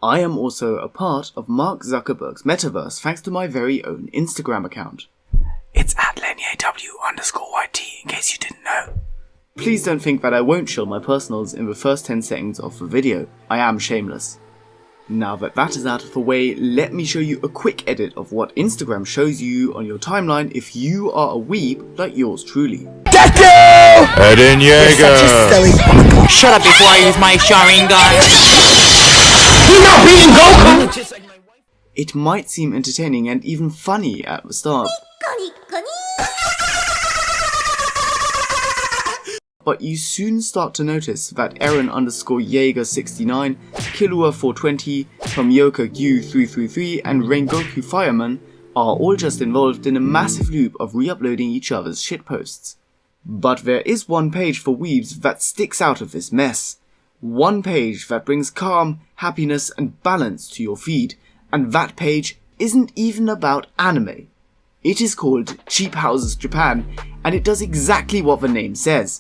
I am also a part of Mark Zuckerberg's metaverse thanks to my very own Instagram account. It's at LennyAW_YT in case you didn't know. Please don't think that I won't show my personals in the first 10 seconds of the video. I am shameless. Now that that is out of the way, let me show you a quick edit of what Instagram shows you on your timeline if you are a weeb like yours truly. Eren Yeager! Shut up before I use my Sharingan! It might seem entertaining and even funny at the start, but you soon start to notice that Eren_Yeager69, Killua420, Tomioka Gu333 and Rengoku Fireman are all just involved in a massive loop of re-uploading each other's shitposts. But there is one page for weebs that sticks out of this mess. One page that brings calm, happiness and balance to your feed, and that page isn't even about anime. It is called Cheap Houses Japan, and it does exactly what the name says.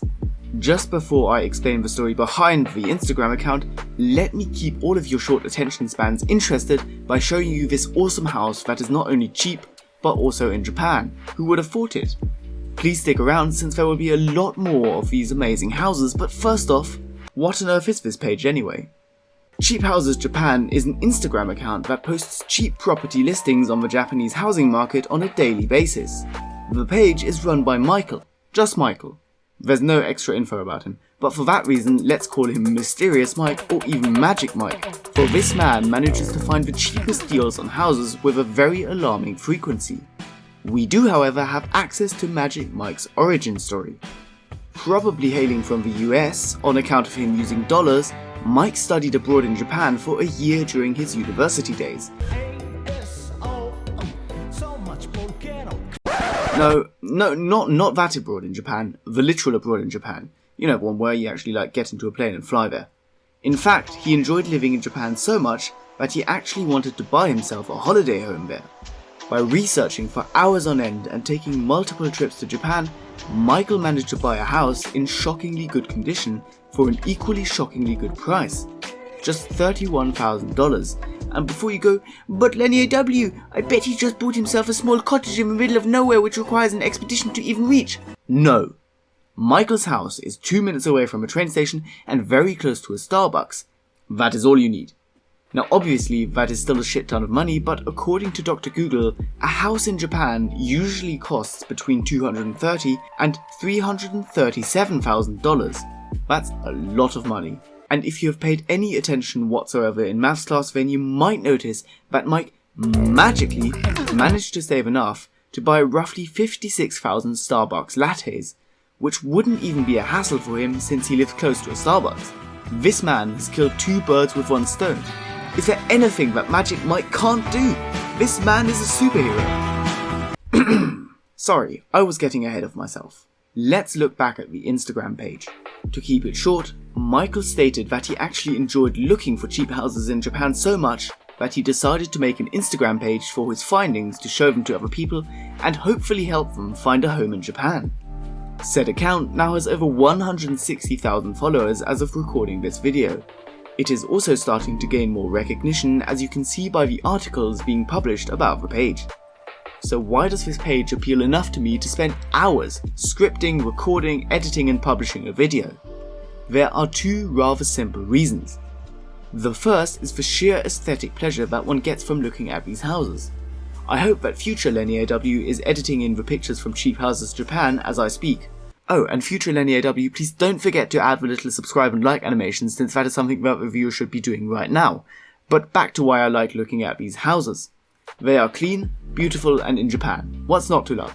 Just before I explain the story behind the Instagram account, let me keep all of your short attention spans interested by showing you this awesome house that is not only cheap, but also in Japan. Who would have thought it? Please stick around since there will be a lot more of these amazing houses, but first off, what on earth is this page anyway? Cheap Houses Japan is an Instagram account that posts cheap property listings on the Japanese housing market on a daily basis. The page is run by Michael, just Michael. There's no extra info about him, but for that reason let's call him Mysterious Mike or even Magic Mike, for this man manages to find the cheapest deals on houses with a very alarming frequency. We do however have access to Magic Mike's origin story. Probably hailing from the US, on account of him using dollars, Mike studied abroad in Japan for a year during his university days. No, not that abroad in Japan, the literal abroad in Japan. You know, one where you actually get into a plane and fly there. In fact, he enjoyed living in Japan so much that he actually wanted to buy himself a holiday home there. By researching for hours on end and taking multiple trips to Japan, Michael managed to buy a house in shockingly good condition for an equally shockingly good price. Just $31,000. And before you go, but Lenny AW, I bet he just bought himself a small cottage in the middle of nowhere which requires an expedition to even reach. No. Michael's house is 2 minutes away from a train station and very close to a Starbucks. That is all you need. Now obviously that is still a shit ton of money, but according to Dr. Google, a house in Japan usually costs between $230,000 and $337,000. That's a lot of money. And if you have paid any attention whatsoever in maths class, then you might notice that Mike magically managed to save enough to buy roughly 56,000 Starbucks lattes, which wouldn't even be a hassle for him since he lives close to a Starbucks. This man has killed 2 birds with 1 stone. Is there anything that Magic Mike can't do? This man is a superhero. Sorry, I was getting ahead of myself. Let's look back at the Instagram page. To keep it short, Michael stated that he actually enjoyed looking for cheap houses in Japan so much that he decided to make an Instagram page for his findings to show them to other people and hopefully help them find a home in Japan. Said account now has over 160,000 followers as of recording this video. It is also starting to gain more recognition, as you can see by the articles being published about the page. So why does this page appeal enough to me to spend hours scripting, recording, editing and publishing a video? There are 2 rather simple reasons. The first is the sheer aesthetic pleasure that one gets from looking at these houses. I hope that future Lenny AW is editing in the pictures from Cheap Houses Japan as I speak. Oh, and future Lenny AW, please don't forget to add the little subscribe and like animation, since that is something that the viewer should be doing right now. But back to why I like looking at these houses. They are clean, beautiful and in Japan. What's not to love?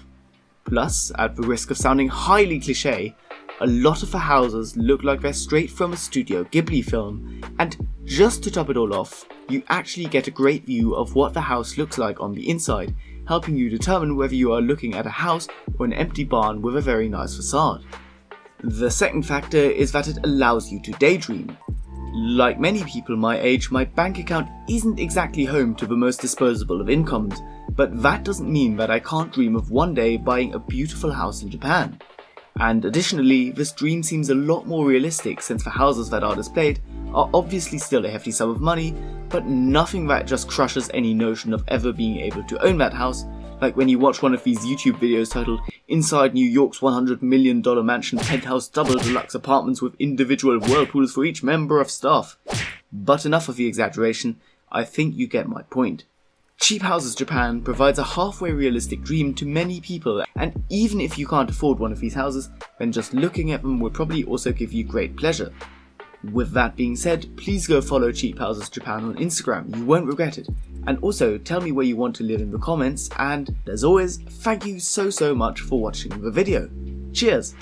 Plus, at the risk of sounding highly cliche, a lot of the houses look like they're straight from a Studio Ghibli film, and just to top it all off, you actually get a great view of what the house looks like on the inside, helping you determine whether you are looking at a house or an empty barn with a very nice facade. The second factor is that it allows you to daydream. Like many people my age, my bank account isn't exactly home to the most disposable of incomes, but that doesn't mean that I can't dream of one day buying a beautiful house in Japan. And additionally, this dream seems a lot more realistic since the houses that are displayed are obviously still a hefty sum of money, but nothing that just crushes any notion of ever being able to own that house, like when you watch one of these YouTube videos titled "Inside New York's $100 million mansion penthouse double deluxe apartments with individual whirlpools for each member of staff." But enough of the exaggeration, I think you get my point. Cheap Houses Japan provides a halfway realistic dream to many people, and even if you can't afford one of these houses, then just looking at them will probably also give you great pleasure. With that being said, please go follow Cheap Houses Japan on Instagram, you won't regret it. And also tell me where you want to live in the comments, and as always, thank you so much for watching the video. Cheers!